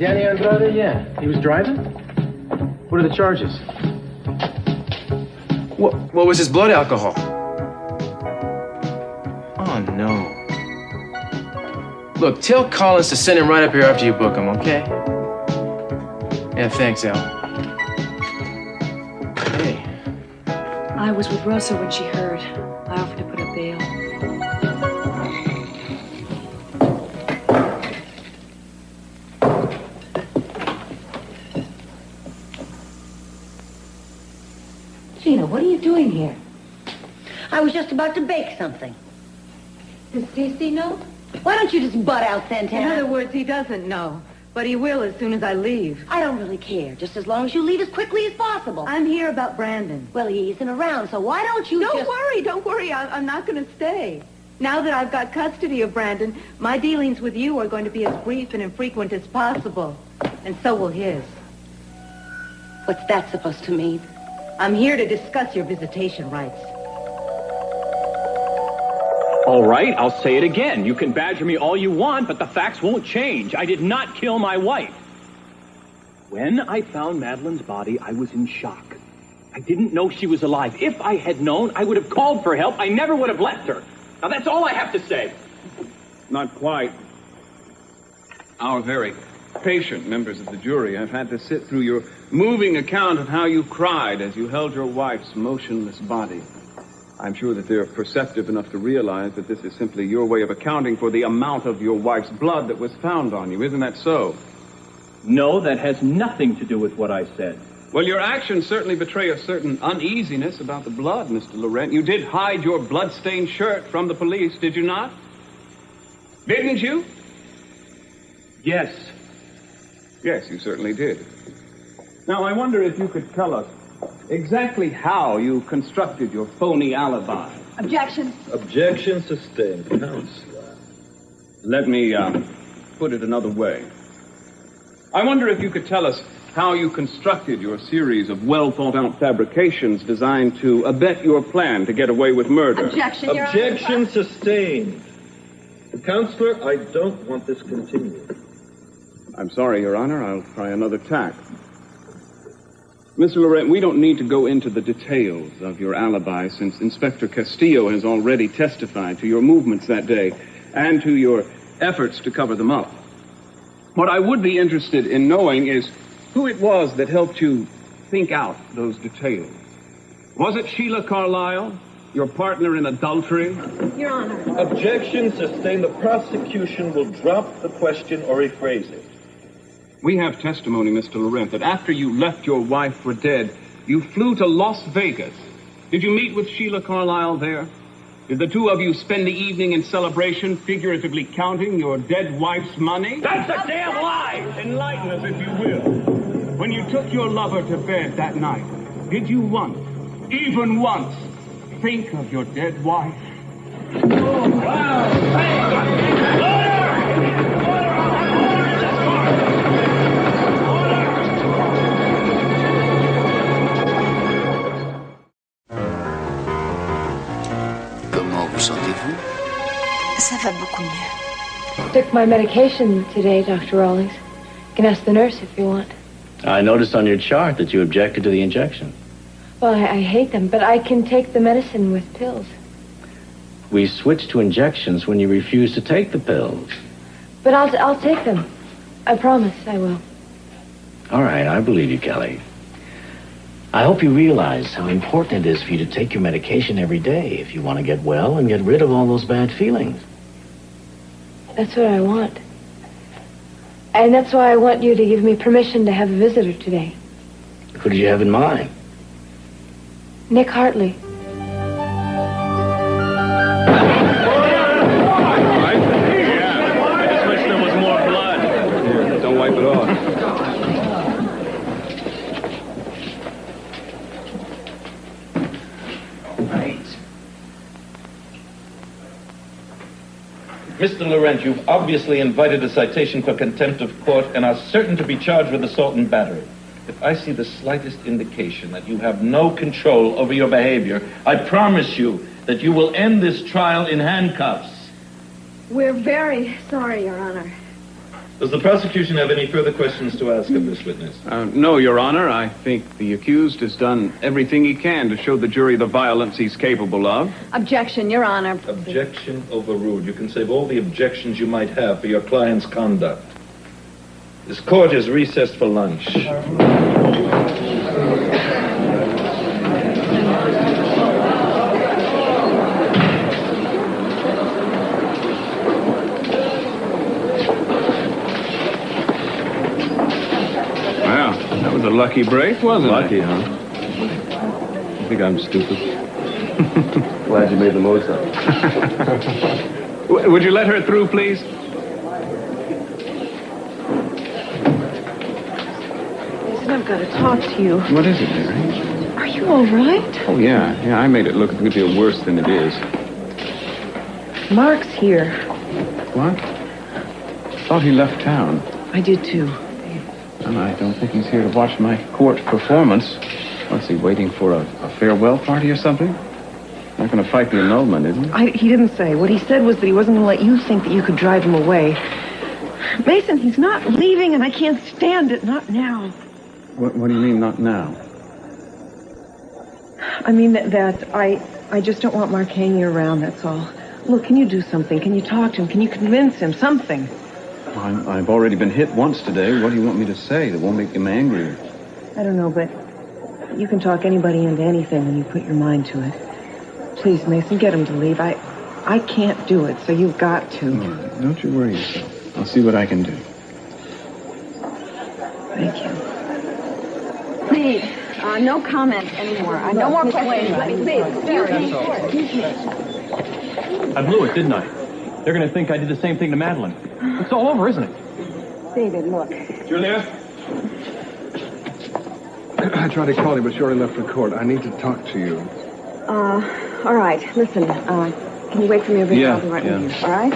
Danny Andrade, yeah. He was driving? What are the charges? What was his blood alcohol? Oh, no. Look, tell Collins to send him right up here after you book him, okay? Yeah, thanks, Al. Hey. I was with Rosa when she heard. I offered to put up bail. Gina, what are you doing here? I was just about to bake something. Does Stacey know? Why don't you just butt out, Santana? In other words, he doesn't know. But he will as soon as I leave. I don't really care, just as long as you leave as quickly as possible. I'm here about Brandon. Well, he isn't around, so why don't you Don't worry. I'm not going to stay. Now that I've got custody of Brandon, my dealings with you are going to be as brief and infrequent as possible. And so will his. What's that supposed to mean? I'm here to discuss your visitation rights. All right, I'll say it again. You can badger me all you want, but the facts won't change. I did not kill my wife. When I found Madeline's body, I was in shock. I didn't know she was alive. If I had known, I would have called for help. I never would have left her. Now, that's all I have to say. Not quite. Our very patient members of the jury have had to sit through your moving account of how you cried as you held your wife's motionless body. I'm sure that they're perceptive enough to realize that this is simply your way of accounting for the amount of your wife's blood that was found on you. Isn't that so? No, that has nothing to do with what I said. Well, your actions certainly betray a certain uneasiness about the blood, Mr. Laurent. You did hide your blood-stained shirt from the police, did you not? Didn't you? Yes. Yes, you certainly did. Now, I wonder if you could tell us exactly how you constructed your phony alibi. Objection. Objection sustained, Counselor. Let me put it another way. I wonder if you could tell us how you constructed your series of well-thought-out fabrications designed to abet your plan to get away with murder. Objection, Your Honor. Objection sustained. Counselor, I don't want this continued. I'm sorry, Your Honor. I'll try another tack. Mr. Laurent, we don't need to go into the details of your alibi since Inspector Castillo has already testified to your movements that day and to your efforts to cover them up. What I would be interested in knowing is who it was that helped you think out those details. Was it Sheila Carlisle, your partner in adultery? Your Honor. Objection sustained. The prosecution will drop the question or rephrase it. We have testimony, Mr. Laurent, that after you left your wife for dead, you flew to Las Vegas. Did you meet with Sheila Carlisle there? Did the two of you spend the evening in celebration, figuratively counting your dead wife's money? That's a damn lie! Enlighten us, if you will. When you took your lover to bed that night, did you once, even once, think of your dead wife? Oh, wow! Comment vous sentez-vous? Ça va beaucoup mieux. Took my medication today, Dr. Rawlings. You can ask the nurse if you want. I noticed on your chart that you objected to the injection. Well, I hate them, but I can take the medicine with pills. We switched to injections when you refused to take the pills. But I'll take them. I promise I will. All right, I believe you, Kelly. I hope you realize how important it is for you to take your medication every day if you want to get well and get rid of all those bad feelings. That's what I want. And that's why I want you to give me permission to have a visitor today. Who did you have in mind? Nick Hartley. I wish there was more blood. Here, don't wipe it off. Mr. Laurent, you've obviously invited a citation for contempt of court and are certain to be charged with assault and battery. If I see the slightest indication that you have no control over your behavior, I promise you that you will end this trial in handcuffs. We're very sorry, Your Honor. Does the prosecution have any further questions to ask of this witness? No, Your Honor. I think the accused has done everything he can to show the jury the violence he's capable of. Objection, Your Honor. Objection overruled. You can save all the objections you might have for your client's conduct. This court is recessed for lunch. That was a lucky break, wasn't Lucky, it? huh? I think I'm stupid. Glad you made the most of it. Would you let her through, please? Listen, I've got to talk to you. What is it, Mary? Are you all right? Oh, yeah. Yeah, I made it look a good deal worse than it is. Mark's here. What? Thought he left town. I did too. And I don't think he's here to watch my court performance. What's he, waiting for a farewell party or something? Not going to fight the annulment, is he? He didn't say. What he said was that he wasn't going to let you think that you could drive him away. Mason, he's not leaving, and I can't stand it. Not now. What do you mean, not now? I mean that I just don't want Mark hanging around, that's all. Look, can you do something? Can you talk to him? Can you convince him? Something. I've already been hit once today. What do you want me to say that won't make him angrier? I don't know, but you can talk anybody into anything when you put your mind to it. Please, Mason, get him to leave. I can't do it, so you've got to. All right, don't you worry yourself. I'll see what I can do. Thank you. Please, no comment anymore. No more questions. Please, I blew it, didn't I? They're going to think I did the same thing to Madeline. It's all over, isn't it? David, look. Julia? I tried to call you, but she already left for court. I need to talk to you. All right. Listen, can you wait for me over here? Yeah, I'll be right with you. All right?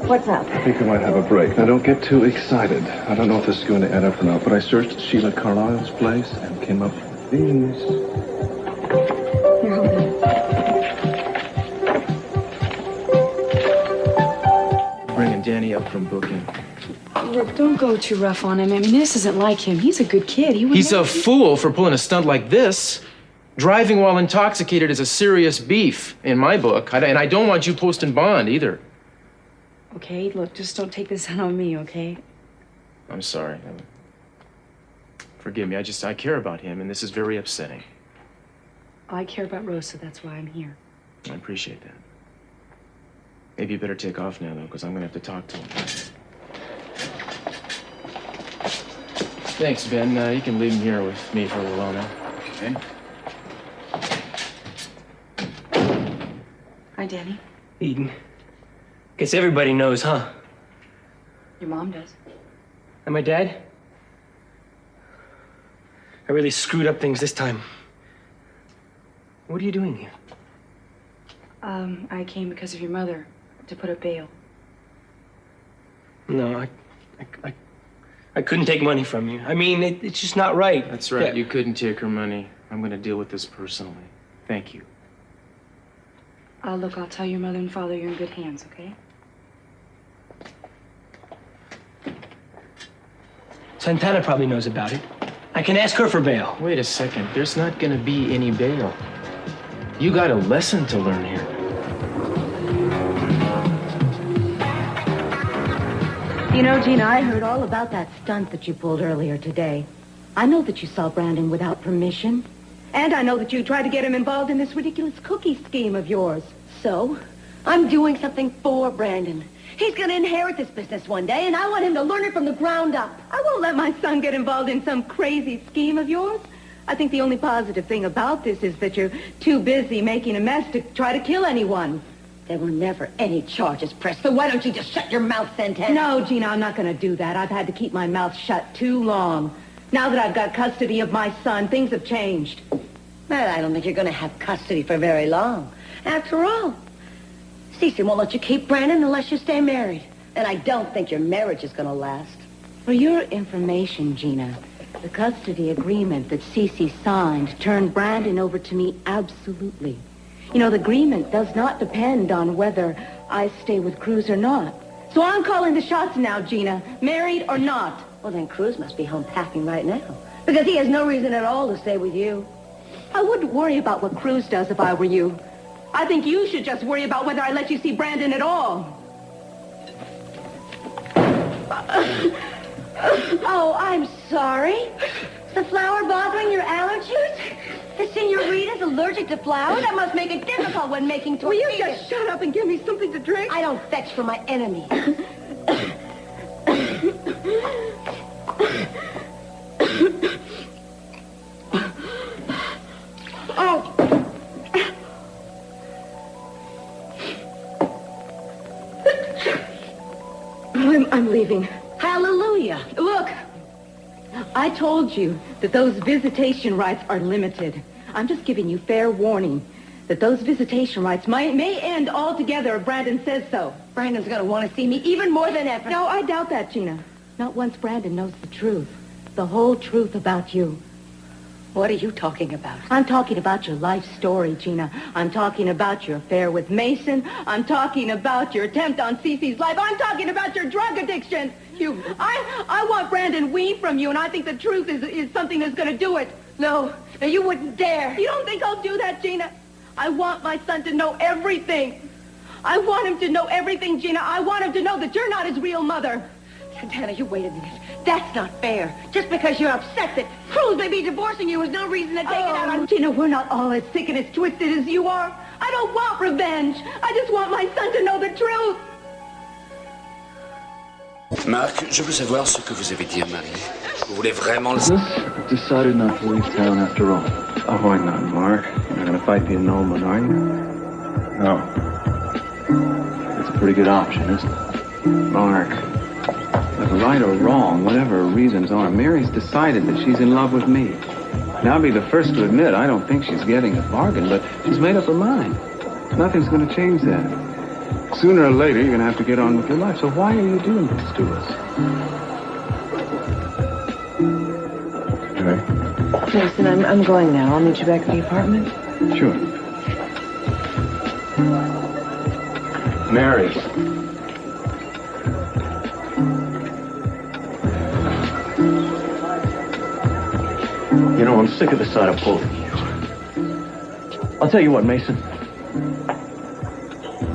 What's up? I think I might have a break. Now, don't get too excited. I don't know if this is going to add up or not, but I searched Sheila Carlisle's place and came up with these. Here, hold on. Bringing Danny up from booking. Look, don't go too rough on him. I mean, this isn't like him. He's a good kid. He's a fool for pulling a stunt like this. Driving while intoxicated is a serious beef in my book, and I don't want you posting bond either. Okay, look, just don't take this out on me, okay? I'm sorry. Forgive me. I care about him, and this is very upsetting. I care about Rosa. That's why I'm here. I appreciate that. Maybe you better take off now, though, because I'm going to have to talk to him. Thanks, Ben. You can leave him here with me for a little while now. Okay? Hi, Danny. Eden. Guess everybody knows, huh? Your mom does. And my dad? I really screwed up things this time. What are you doing here? I came because of your mother, to put up bail. No, I couldn't take money from you. I mean, it's just not right. That's right. Yeah. You couldn't take her money. I'm going to deal with this personally. Thank you. Look, I'll tell your mother and father you're in good hands, okay? Santana probably knows about it. I can ask her for bail. Wait a second. There's not going to be any bail. You got a lesson to learn here. You know, Gina, I heard all about that stunt that you pulled earlier today. I know that you saw Brandon without permission. And I know that you tried to get him involved in this ridiculous cookie scheme of yours. So, I'm doing something for Brandon. He's going to inherit this business one day, and I want him to learn it from the ground up. I won't let my son get involved in some crazy scheme of yours. I think the only positive thing about this is that you're too busy making a mess to try to kill anyone. There were never any charges pressed, so why don't you just shut your mouth, Santana? No, Gina, I'm not going to do that. I've had to keep my mouth shut too long. Now that I've got custody of my son, things have changed. Well, I don't think you're going to have custody for very long. After all, Cece won't let you keep Brandon unless you stay married. And I don't think your marriage is going to last. For your information, Gina, the custody agreement that Cece signed turned Brandon over to me absolutely. You know, the agreement does not depend on whether I stay with Cruz or not. So I'm calling the shots now, Gina. Married or not? Well, then Cruz must be home packing right now. Because he has no reason at all to stay with you. I wouldn't worry about what Cruz does if I were you. I think you should just worry about whether I let you see Brandon at all. Oh, I'm sorry. Is the flower bothering your allergies? The senorita's allergic to flowers? That must make it difficult when making tortillas. Will you just shut up and give me something to drink? I don't fetch for my enemies. Oh. I'm leaving. Hallelujah. Look, I told you that those visitation rights are limited. I'm just giving you fair warning that those visitation rights may end altogether if Brandon says so. Brandon's going to want to see me even more than ever. No, I doubt that, Gina. Not once Brandon knows the truth. The whole truth about you. What are you talking about? I'm talking about your life story, Gina. I'm talking about your affair with Meyson. I'm talking about your attempt on Cece's life. I'm talking about your drug addiction. I want Brandon weaned from you, and I think the truth is something that's going to do it. No, you wouldn't dare. You don't think I'll do that, Gina? I want my son to know everything. I want him to know everything, Gina. I want him to know that you're not his real mother. Santana, you wait a minute. That's not fair. Just because you're upset that Cruz may be divorcing you is no reason to take it out on... Gina, we're not all as sick and as twisted as you are. I don't want revenge. I just want my son to know the truth. Mark, je veux savoir ce que vous avez dit à Marie. Vous voulez vraiment le... I've decided not to leave town after all. Oh, why not, Mark? You're not going to fight the annulment, are you? No. It's a pretty good option, isn't it? Mark, whether right or wrong, whatever her reasons are, Mary's decided that she's in love with me. Now, I'll be the first to admit I don't think she's getting a bargain, but she's made up her mind. Nothing's going to change that. Sooner or later, you're going to have to get on with your life. So why are you doing this to us? Okay. Meyson, I'm going now. I'll meet you back at the apartment. Sure. Mary. You know, I'm sick of the sight of both of you. I'll tell you what, Meyson.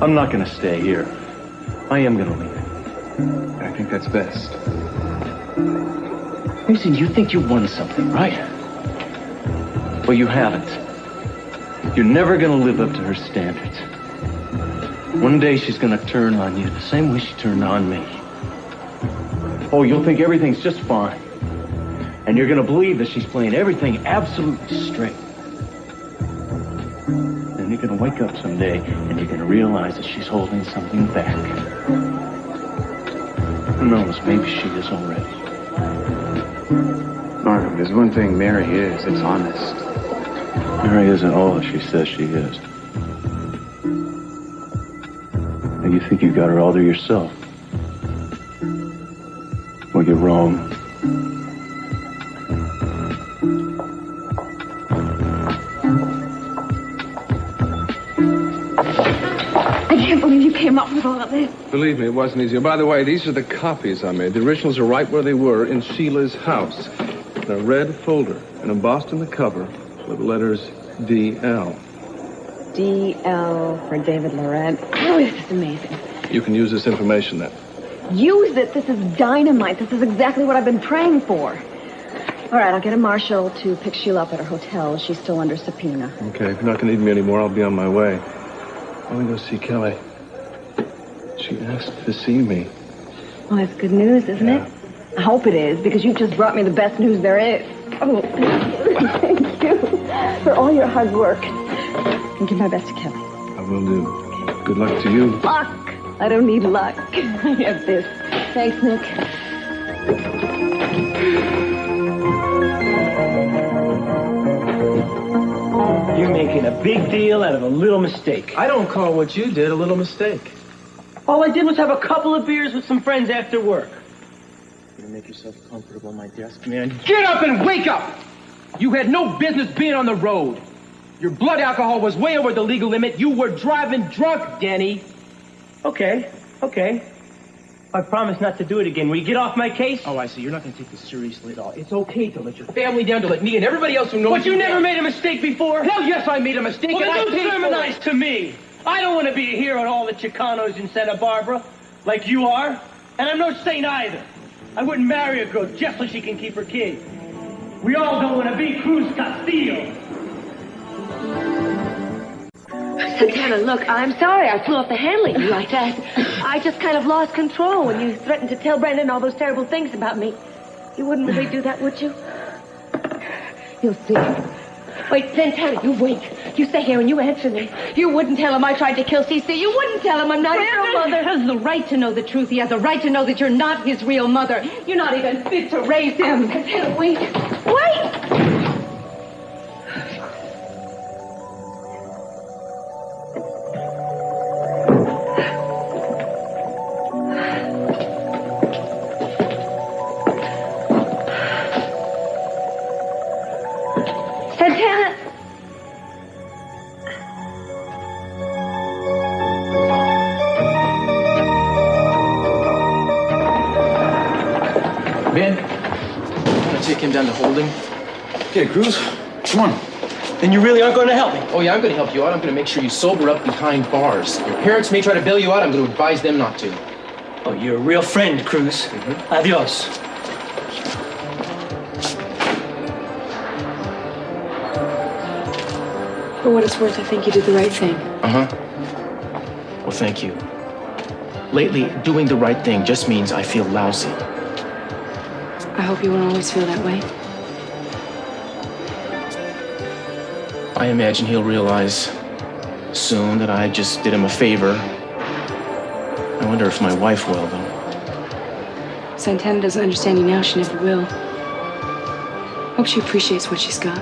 I'm not going to stay here. I am going to leave. I think that's best. Meyson, you think you won something, right? Well, you haven't. You're never going to live up to her standards. One day she's going to turn on you the same way she turned on me. Oh, you'll think everything's just fine. And you're going to believe that she's playing everything absolutely straight. Then you're going to wake up someday and you're going to realize that she's holding something back. Who knows, maybe she is already. Mark, there's one thing Mary is, it's honest. Mary isn't all that she says she is. And you think you got her all to yourself. Well, you're wrong. I can't believe you came up with all of this. Believe me, it wasn't easy. By the way, these are the copies I made. The originals are right where they were in Sheila's house. In a red folder and embossed in the cover with the letters D.L. D.L. for David Laurent. Oh, this is amazing. You can use this information then. Use it. This is dynamite. This is exactly what I've been praying for. All right, I'll get a marshal to pick Sheila up at her hotel. She's still under subpoena. Okay, if you're not going to need me anymore, I'll be on my way. I'm going to go see Kelly. She asked to see me. Well, that's good news, isn't it? I hope it is, because you just brought me the best news there is. Oh, thank you for all your hard work. And give my best to Kelly. I will do. Good luck to you. Luck! I don't need luck. I have this. Thanks, Nick. You're making a big deal out of a little mistake. I don't call what you did a little mistake. All I did was have a couple of beers with some friends after work. You make yourself comfortable on my desk, man. Get up and wake up! You had no business being on the road. Your blood alcohol was way over the legal limit. You were driving drunk, Dэнny. Okay. I promise not to do it again. Will you get off my case? Oh, I see. You're not going to take this seriously at all. It's okay to let your family down, to let me and everybody else who knows But you never made a mistake before. Hell, yes, I made a mistake. Well, and then I don't paid for sermonize it. to me. I don't want to be a hero to all the Chicanos in Santa Barbara, like you are. And I'm no saint either. I wouldn't marry a girl just so she can keep her kid. We all don't want to be Cruz Castillo. Santana, look, I'm sorry I flew off the handle at you like that. I just kind of lost control when you threatened to tell Brandon all those terrible things about me. You wouldn't really do that, would you? You'll see. Wait, Santana, you wait. You stay here and you answer me. You wouldn't tell him I tried to kill Cece. You wouldn't tell him I'm not his real mother. He has the right to know the truth. He has the right to know that you're not his real mother. You're not even fit to raise him. Santana, wait. Wait! Santana! Ben, you want to take him down to holding? Okay, Cruz, come on. Then you really aren't going to help me? Oh, yeah, I'm going to help you out. I'm going to make sure you sober up behind bars. Your parents may try to bail you out. I'm going to advise them not to. Oh, you're a real friend, Cruz. Adios. For what it's worth, I think you did the right thing. Uh-huh. Well, thank you. Lately, doing the right thing just means I feel lousy. I hope you won't always feel that way. I imagine he'll realize soon that I just did him a favor. I wonder if my wife will, though. Santana doesn't understand you now. She never will. Hope she appreciates what she's got.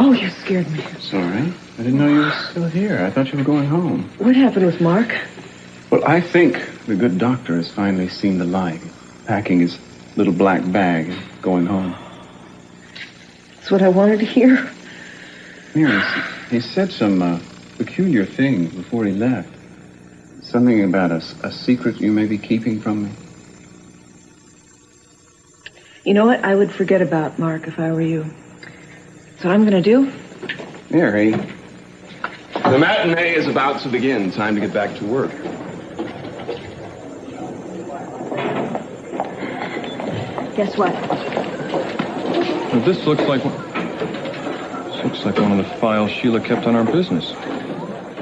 Oh, you scared me. Sorry. I didn't know you were still here. I thought you were going home. What happened with Mark? Well, I think the good doctor has finally seen the light, packing his little black bag and going home. That's what I wanted to hear. Mary, he said some peculiar thing before he left. Something about a secret you may be keeping from me. You know what? I would forget about Mark if I were you. That's what I'm going to do. Mary, the matinee is about to begin. Time to get back to work. Guess what? Well, this looks like one of the files Sheila kept on our business.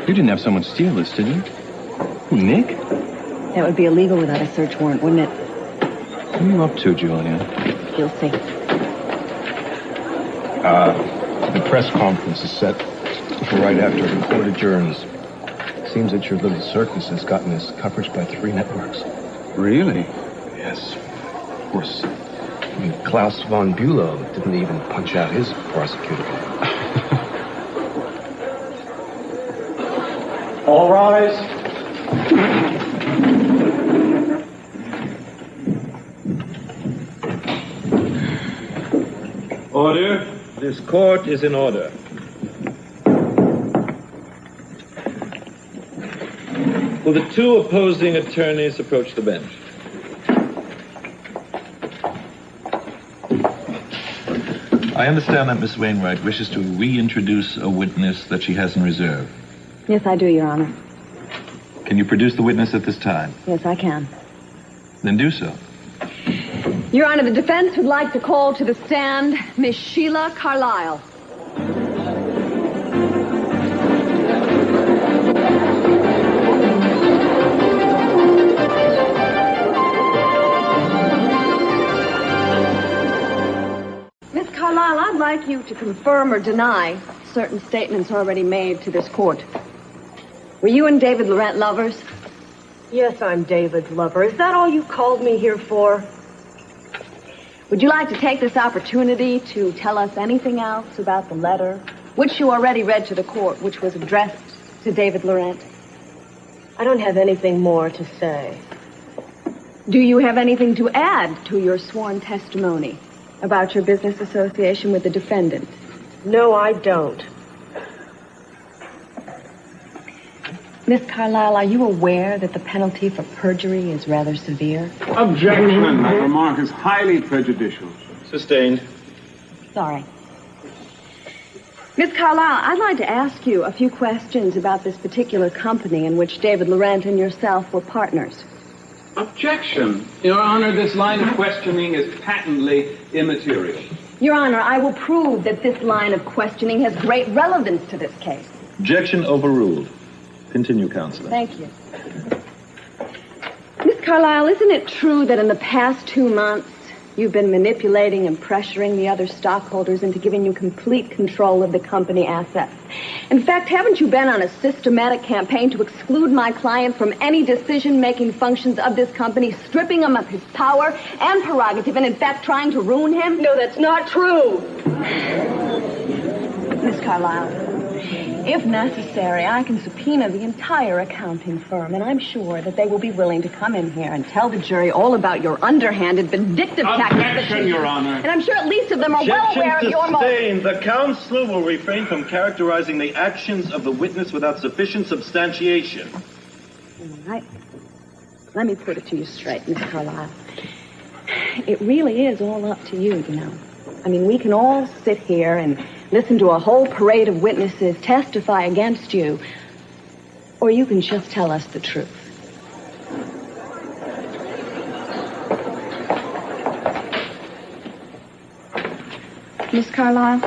You didn't have someone steal this, did you? Who, Nick? That would be illegal without a search warrant, wouldn't it? What are you up to, Julia? You'll see. The press conference is set for right after the court adjourns. Seems that your little circus has gotten us coverage by 3 networks. Really? Yes. Of course. I mean, Klaus von Bülow didn't even punch out his prosecutor. All rise. Order. This court is in order. Will the 2 opposing attorneys approach the bench? I understand that Miss Wainwright wishes to reintroduce a witness that she has in reserve. Yes, I do, Your Honor. Can you produce the witness at this time? Yes, I can. Then do so. Your Honor, the defense would like to call to the stand Miss Sheila Carlisle. Miss Carlisle, I'd like you to confirm or deny certain statements already made to this court. Were you and David Laurent lovers? Yes, I'm David's lover. Is that all you called me here for? Would you like to take this opportunity to tell us anything else about the letter, which you already read to the court, which was addressed to David Laurent? I don't have anything more to say. Do you have anything to add to your sworn testimony about your business association with the defendant? No, I don't. Miss Carlyle, are you aware that the penalty for perjury is rather severe? Objection. That remark is highly prejudicial. Sustained. Sorry. Miss Carlyle, I'd like to ask you a few questions about this particular company in which David Laurent and yourself were partners. Objection. Your Honor, this line of questioning is patently immaterial. Your Honor, I will prove that this line of questioning has great relevance to this case. Objection overruled. Continue, Counselor. Thank you. Miss Carlyle, isn't it true that in the past 2 months you've been manipulating and pressuring the other stockholders into giving you complete control of the company assets? In fact, haven't you been on a systematic campaign to exclude my client from any decision-making functions of this company, stripping him of his power and prerogative, and in fact trying to ruin him? No, that's not true. Miss Carlyle, if necessary, I can subpoena the entire accounting firm, and I'm sure that they will be willing to come in here and tell the jury all about your underhanded, vindictive tactics. Objection, Your Honor. And I'm sure at least of them are well aware of your motive. Sustained. The counselor will refrain from characterizing the actions of the witness without sufficient substantiation. All right. Let me put it to you straight, Miss Carlyle. It really is all up to you, you know. I mean, we can all sit here and listen to a whole parade of witnesses testify against you, or you can just tell us the truth. Miss Carlyle?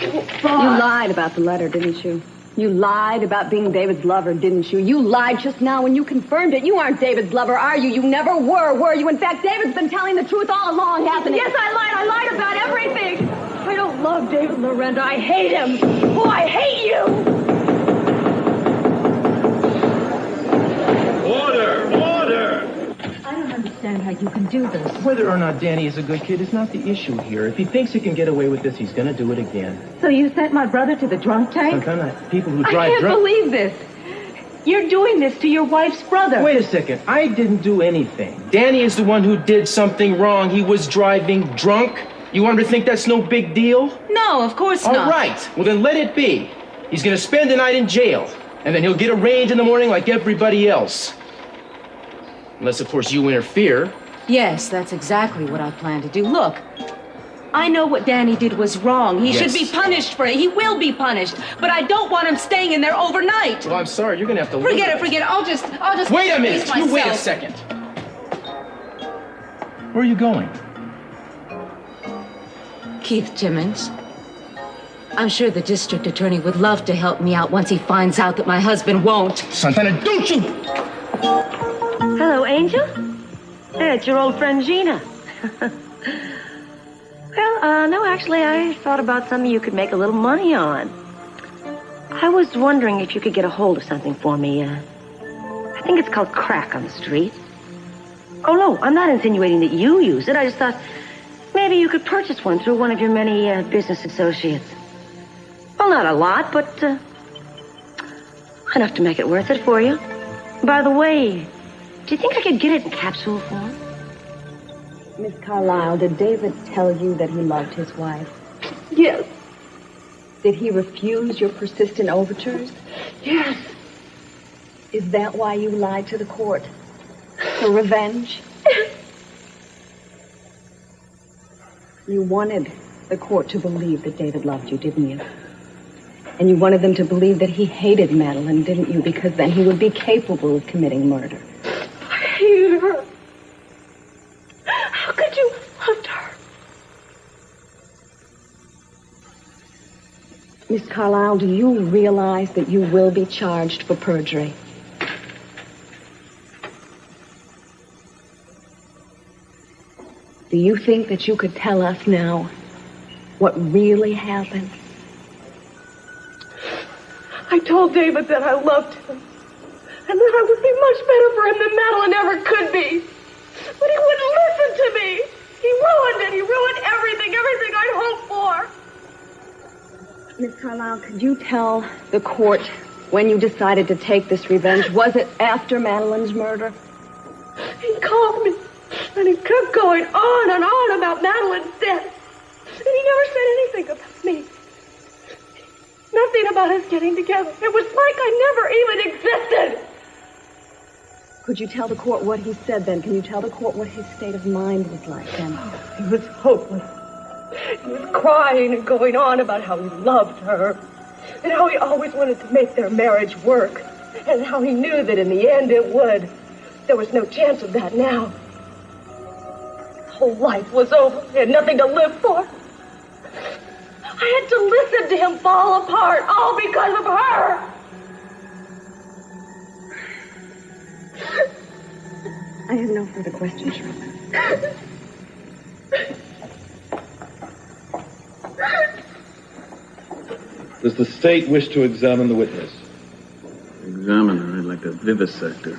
You lied about the letter, didn't you? You lied about being David's lover, didn't you? You lied just now when you confirmed it. You aren't David's lover, are you? You never were you? In fact, David's been telling the truth all along, hasn't he? Yes, I lied. I lied about everything. I don't love David Laurent. I hate him. Oh, I hate you. Order! Order! I don't understand how you can do this. Whether or not Danny is a good kid is not the issue here. If he thinks he can get away with this, he's going to do it again. So you sent my brother to the drunk tank? Santana, people who I drive can't drunk... believe this. You're doing this to your wife's brother. Wait a second. I didn't do anything. Danny is the one who did something wrong. He was driving drunk. You want him to think that's no big deal? No, of course not. All right. Well, then let it be. He's going to spend the night in jail. And then he'll get arraigned in the morning like everybody else. Unless, of course, you interfere. Yes, that's exactly what I plan to do. Look, I know what Danny did was wrong. He should be punished for it. He will be punished. But I don't want him staying in there overnight. Well, I'm sorry. You're going to have to... Forget it. I'll just... Wait a minute. You wait a second. Where are you going? Keith Timmons. I'm sure the district attorney would love to help me out once he finds out that my husband won't. Santana, don't you... Hello, Angel. Hey, it's your old friend Gina. Well, no, actually, I thought about something you could make a little money on. I was wondering if you could get a hold of something for me. I think it's called crack on the street. Oh, no, I'm not insinuating that you use it. I just thought maybe you could purchase one through one of your many business associates. Well, not a lot, but enough to make it worth it for you. By the way, do you think I could get it in capsule form? Miss Carlyle, did David tell you that he loved his wife? Yes. Did he refuse your persistent overtures? Yes. Is that why you lied to the court? For revenge? You wanted the court to believe that David loved you, didn't you? And you wanted them to believe that he hated Madeline, didn't you? Because then he would be capable of committing murder. I hated her. How could you love her? Miss Carlyle, do you realize that you will be charged for perjury? Do you think that you could tell us now what really happened? I told David that I loved him. And that I would be much better for him than Madeline ever could be. But he wouldn't Now, could you tell the court when you decided to take this revenge? Was it after Madeline's murder? He called me, and he kept going on and on about Madeline's death. And he never said anything about me. Nothing about us getting together. It was like I never even existed. Could you tell the court what he said then? Can you tell the court what his state of mind was like then? He was hopeless. He was crying and going on about how he loved her, and how he always wanted to make their marriage work, and how he knew that in the end it would. There was no chance of that now. His whole life was over. He had nothing to live for. I had to listen to him fall apart, all because of her. I have no further questions, Shirley. Does the state wish to examine the witness? Examine her like a vivisector.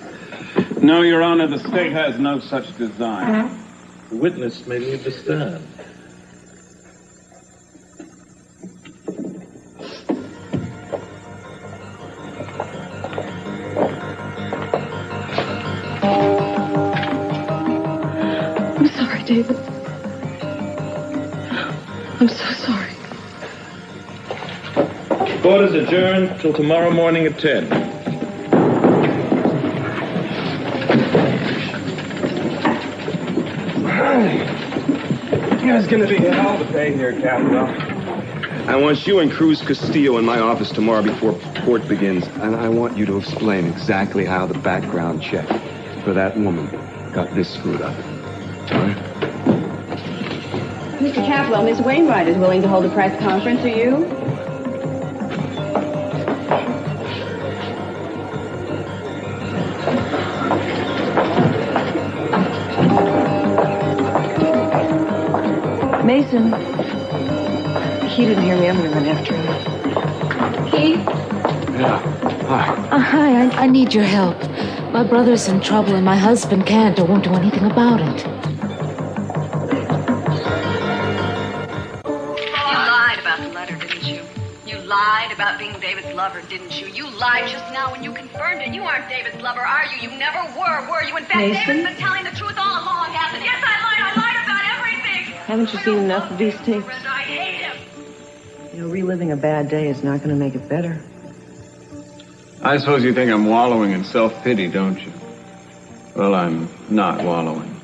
No, Your Honor, the state has no such design. The witness may leave the stand. I'm sorry, David. I'm so sorry. Court is adjourned till tomorrow morning at 10. There's gonna be hell to pay here, Captain. I want you and Cruz Castillo in my office tomorrow before court begins. And I want you to explain exactly how the background check for that woman got this screwed up. All right? Mr. Capwell, Miss Wainwright is willing to hold a press conference. Are you? Mason, he didn't hear me. I'm going to run after him. Keith? Yeah. Hi. Hi, I need your help. My brother's in trouble and my husband can't or won't do anything about it. You lied about the letter, didn't you? You lied about being David's lover, didn't you? You lied just now when you confirmed it. You aren't David's lover, are you? You never were you? In fact, Mason? David's been telling the truth all along, hasn't he? Yes, I lied about everything. Haven't you seen enough of these tapes? I hate him. You know, reliving a bad day is not going to make it better. I suppose you think I'm wallowing in self-pity, don't you? Well, I'm not wallowing.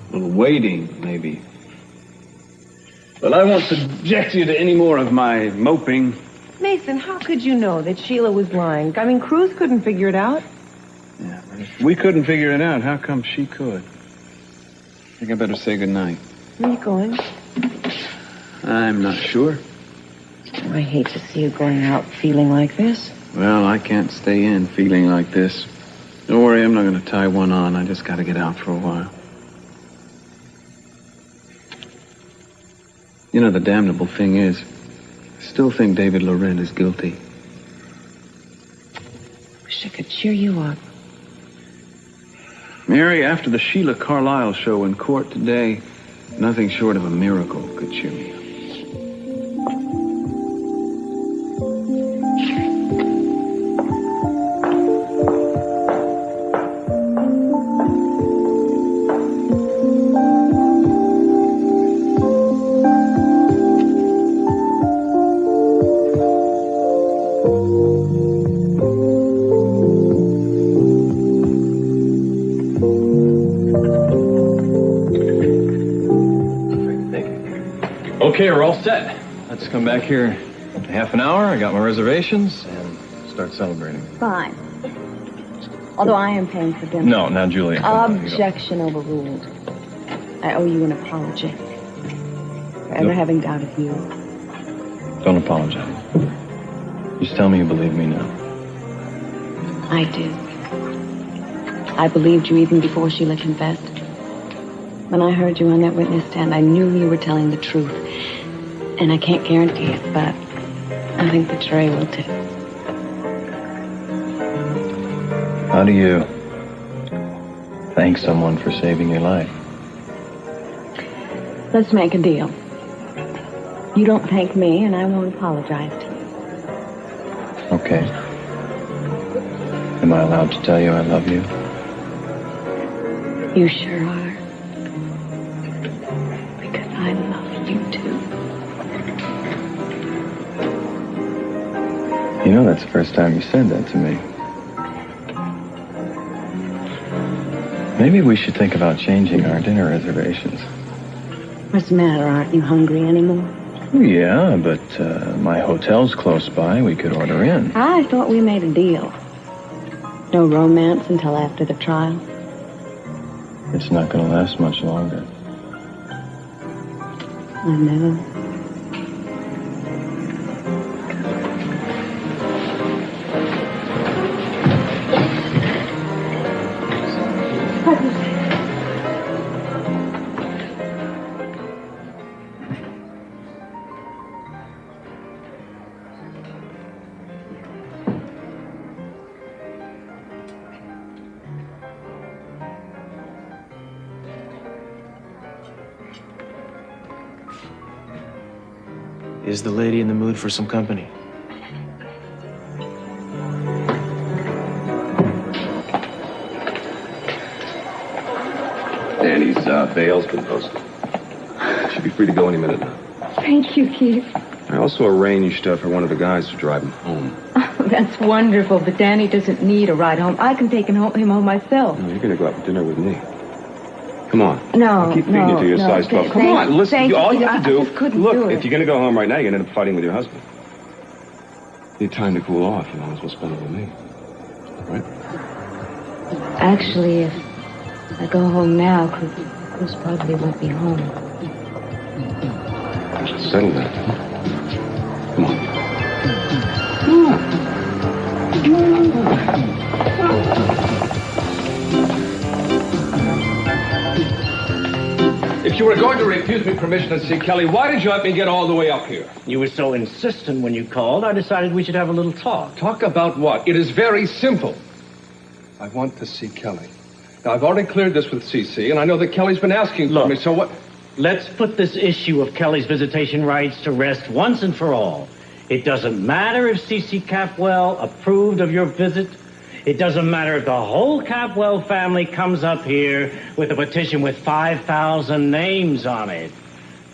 A little waiting, maybe. But I won't subject you to any more of my moping. Mason, how could you know that Sheila was lying? I mean, Cruz couldn't figure it out. Yeah, but if we couldn't figure it out, how come she could? I think I better say goodnight. Where are you going? I'm not sure. I hate to see you going out feeling like this. Well, I can't stay in feeling like this. Don't worry, I'm not going to tie one on. I just got to get out for a while. You know, the damnable thing is, I still think David Loren is guilty. Wish I could cheer you up. Mary, after the Sheila Carlisle show in court today, nothing short of a miracle could cheer me up. Okay, we're all set. Let's come back here in half an hour. I got my reservations and start celebrating. Fine. Although I am paying for dinner. No, now, Julia. come on, you go. Objection overruled. I owe you an apology for ever having doubted you. Don't apologize. Just tell me you believe me now. I do. I believed you even before Sheila confessed. When I heard you on that witness stand, I knew you were telling the truth. And I can't guarantee it, but I think the jury will too. How do you thank someone for saving your life? Let's make a deal. You don't thank me, and I won't apologize to you. Okay. Am I allowed to tell you I love you? You sure are. Because I love you too. You know, that's the first time you said that to me. Maybe we should think about changing our dinner reservations. What's the matter? Aren't you hungry anymore? Yeah, but my hotel's close by. We could order in. I thought we made a deal. No romance until after the trial. It's not going to last much longer. I know. Is the lady in the mood for some company? Danny's bail's been posted. Should be free to go any minute now. Thank you, Keith. I also arranged for one of the guys to drive him home. Oh, that's wonderful, but Danny doesn't need a ride home. I can take him home myself. No, you're going to go out for dinner with me. Come on. No, I'll keep feeding you to your size 12. Come on, listen. All you have to do, look, if you're going to go home right now, you're going to end up fighting with your husband. You need time to cool off. You might as well spend it with me. Right? Actually, if I go home now, Cruz probably won't be home. I should settle that. Come on. If you were going to refuse me permission to see Kelly, why did you let me get all the way up here? You were so insistent when you called, I decided we should have a little talk. Talk about what? It is very simple. I want to see Kelly. Now, I've already cleared this with CC, and I know that Kelly's been asking for me, so what? Let's put this issue of Kelly's visitation rights to rest once and for all. It doesn't matter if CC Capwell approved of your visit. It doesn't matter if the whole Capwell family comes up here with a petition with 5,000 names on it.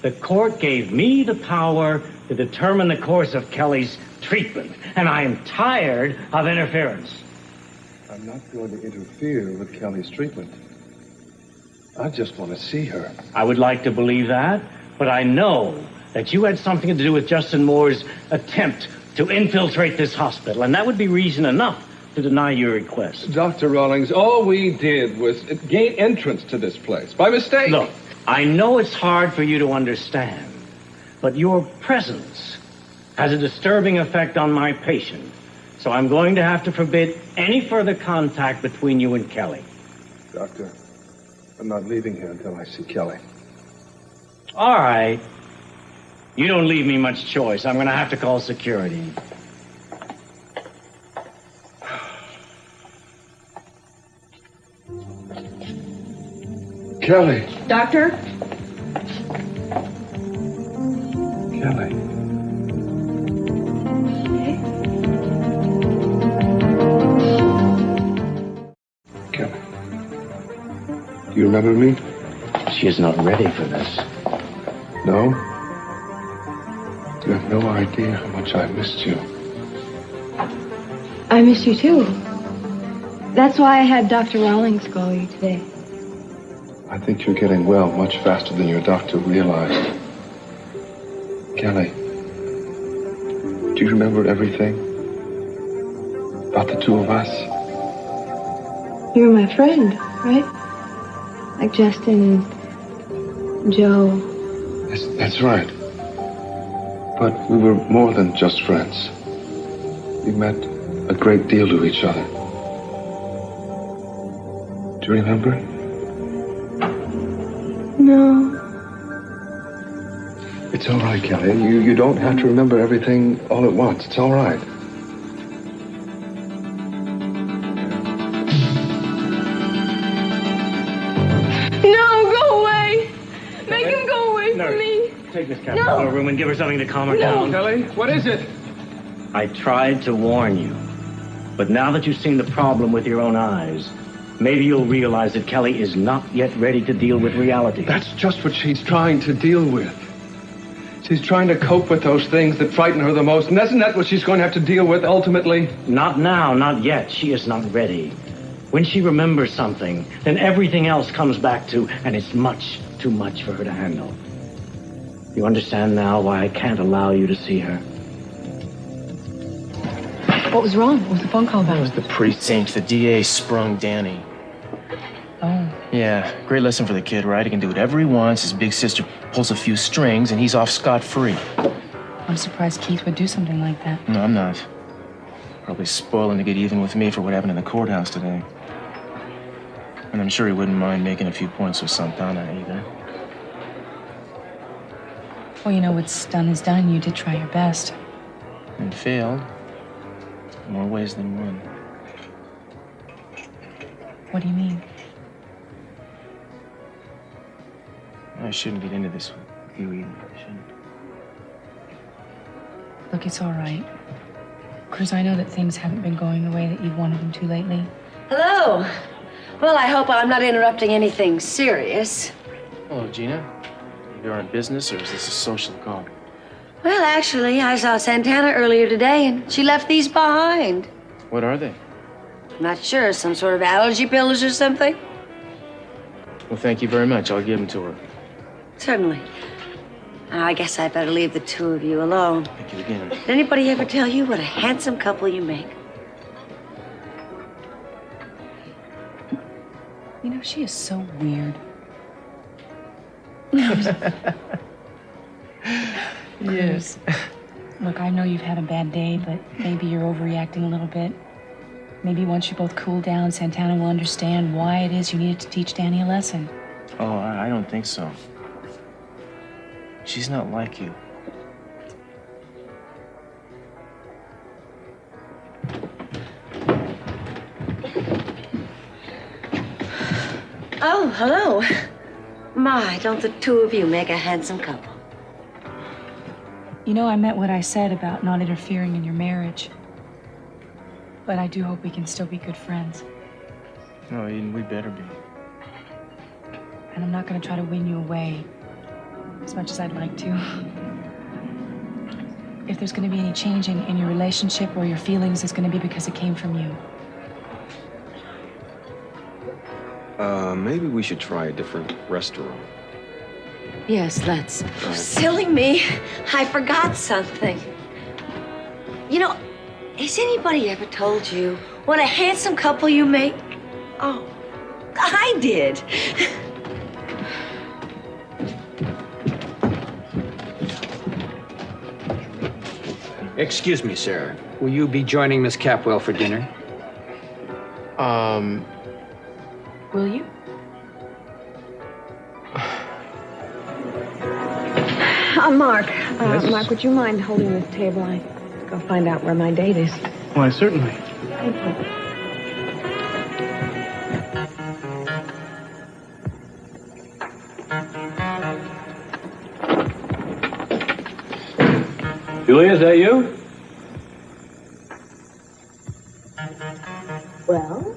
The court gave me the power to determine the course of Kelly's treatment, and I am tired of interference. I'm not going to interfere with Kelly's treatment. I just want to see her. I would like to believe that, but I know that you had something to do with Justin Moore's attempt to infiltrate this hospital, and that would be reason enough to deny your request. Dr. Rawlings, all we did was gain entrance to this place by mistake. Look, I know it's hard for you to understand, but your presence has a disturbing effect on my patient, so I'm going to have to forbid any further contact between you and Kelly. Doctor, I'm not leaving here until I see Kelly. All right. You don't leave me much choice. I'm going to have to call security. Kelly. Doctor? Kelly. Kelly. Do you remember me? She is not ready for this. No? You have no idea how much I missed you. I miss you too. That's why I had Dr. Rawlings call you today. I think you're getting well much faster than your doctor realized. Kelly, do you remember everything? About the two of us? You're my friend, right? Like Justin and Joe. That's right. But we were more than just friends. We meant a great deal to each other. Do you remember? No. It's all right, Kelly. You don't have to remember everything all at once. It's all right. No, go away! Make him go away from me! Take Miss Capwell to her room and give her something to calm her down. Kelly, what is it? I tried to warn you. But now that you've seen the problem with your own eyes, maybe you'll realize that Kelly is not yet ready to deal with reality. That's just what she's trying to deal with. She's trying to cope with those things that frighten her the most. And isn't that what she's going to have to deal with ultimately? Not now, not yet. She is not ready. When she remembers something, then everything else comes back to, and it's much too much for her to handle. You understand now why I can't allow you to see her? What was wrong? What was the phone call about? It was the precinct. The DA sprung Danny. Oh. Yeah, great lesson for the kid, right? He can do whatever he wants. His big sister pulls a few strings, and he's off scot-free. I'm surprised Keith would do something like that. No, I'm not. Probably spoiling to get even with me for what happened in the courthouse today. And I'm sure he wouldn't mind making a few points with Santana either. Well, you know, what's done is done. You did try your best. And failed. In more ways than one. What do you mean? I shouldn't get into this with you either. I shouldn't. Look, it's all right. Cruz, I know that things haven't been going the way that you've wanted them to lately. Hello. Well, I hope I'm not interrupting anything serious. Hello, Gina. You're on business, or is this a social call? Well, actually, I saw Santana earlier today, and she left these behind. What are they? I'm not sure, some sort of allergy pills or something? Well, thank you very much. I'll give them to her. Certainly. Now, I guess I better leave the two of you alone. Thank you again. Did anybody ever tell you what a handsome couple you make? You know, she is so weird. Yes. Look, I know you've had a bad day, but maybe you're overreacting a little bit. Maybe once you both cool down, Santana will understand why it is you needed to teach Danny a lesson. Oh, I don't think so. She's not like you. Oh, hello. My, don't the two of you make a handsome couple? You know, I meant what I said about not interfering in your marriage. But I do hope we can still be good friends. No, Eden, we better be. And I'm not going to try to win you away as much as I'd like to. If there's going to be any change in your relationship or your feelings, it's going to be because it came from you. Maybe we should try a different restaurant. Yes, let's. Oh, silly me. I forgot something. You know, has anybody ever told you what a handsome couple you make? Oh, I did. Excuse me, sir. Will you be joining Miss Capwell for dinner? Will you? Mark. Yes? Mark, would you mind holding this table? I go find out where my date is. Why, certainly. Thank you. Julia, is that you? Well,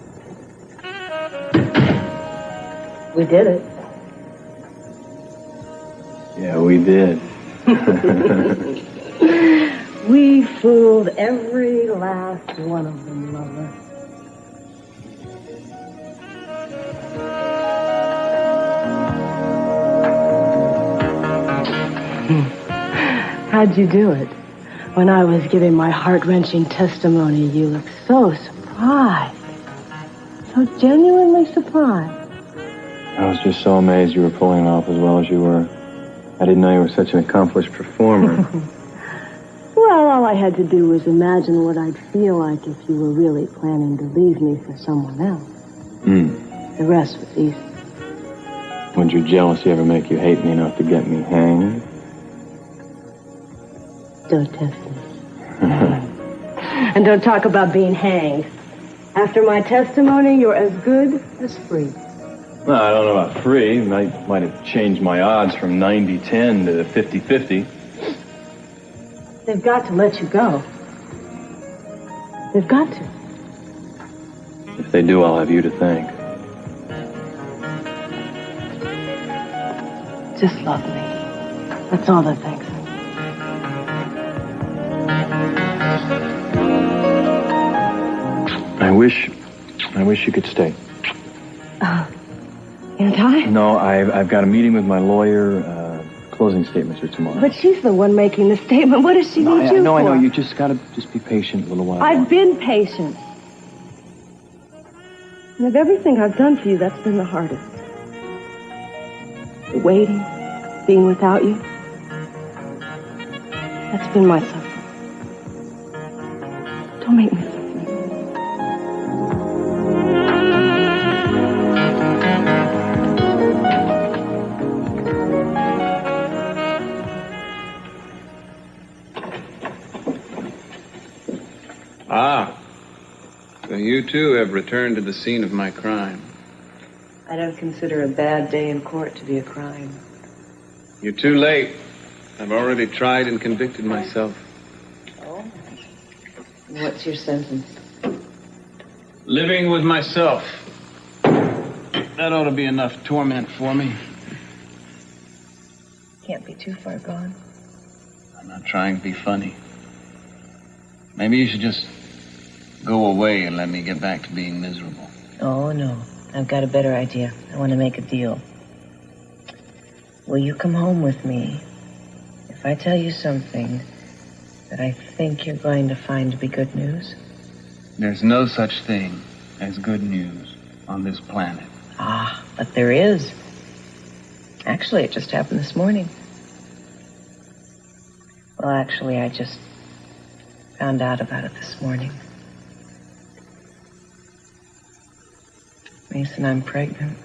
we did it. Yeah, we did. We fooled every last one of them, lover. How'd you do it? When I was giving my heart-wrenching testimony, you looked so surprised. So genuinely surprised. I was just so amazed you were pulling it off as well as you were. I didn't know you were such an accomplished performer. Well, all I had to do was imagine what I'd feel like if you were really planning to leave me for someone else. The rest was easy. Would your jealousy ever make you hate me enough to get me hanged? Don't test me. And don't talk about being hanged. After my testimony, you're as good as free. No, I don't know about free. Might have changed my odds from 90-10 to 50-50. They've got to let you go. They've got to. If they do, I'll have you to thank. Just love me. That's all that thanks me. I wish you could stay. Can't I? No, I've got a meeting with my lawyer. Closing statements are tomorrow. But she's the one making the statement. What does she need you No, for? I know. You just gotta be patient a little while. I've been patient. And of everything I've done for you, that's been the hardest. The waiting, being without you. That's been my suffering. Don't make me suffer. Ah, so you too have returned to the scene of my crime. I don't consider a bad day in court to be a crime. You're too late. I've already tried and convicted myself. Oh? What's your sentence? Living with myself. That ought to be enough torment for me. Can't be too far gone. I'm not trying to be funny. Maybe you should just go away and let me get back to being miserable. Oh, no. I've got a better idea. I want to make a deal. Will you come home with me if I tell you something that I think you're going to find to be good news? There's no such thing as good news on this planet. Ah, but there is. Actually, it just happened this morning. Well, actually, I just found out about it this morning. Meyson, I'm pregnant.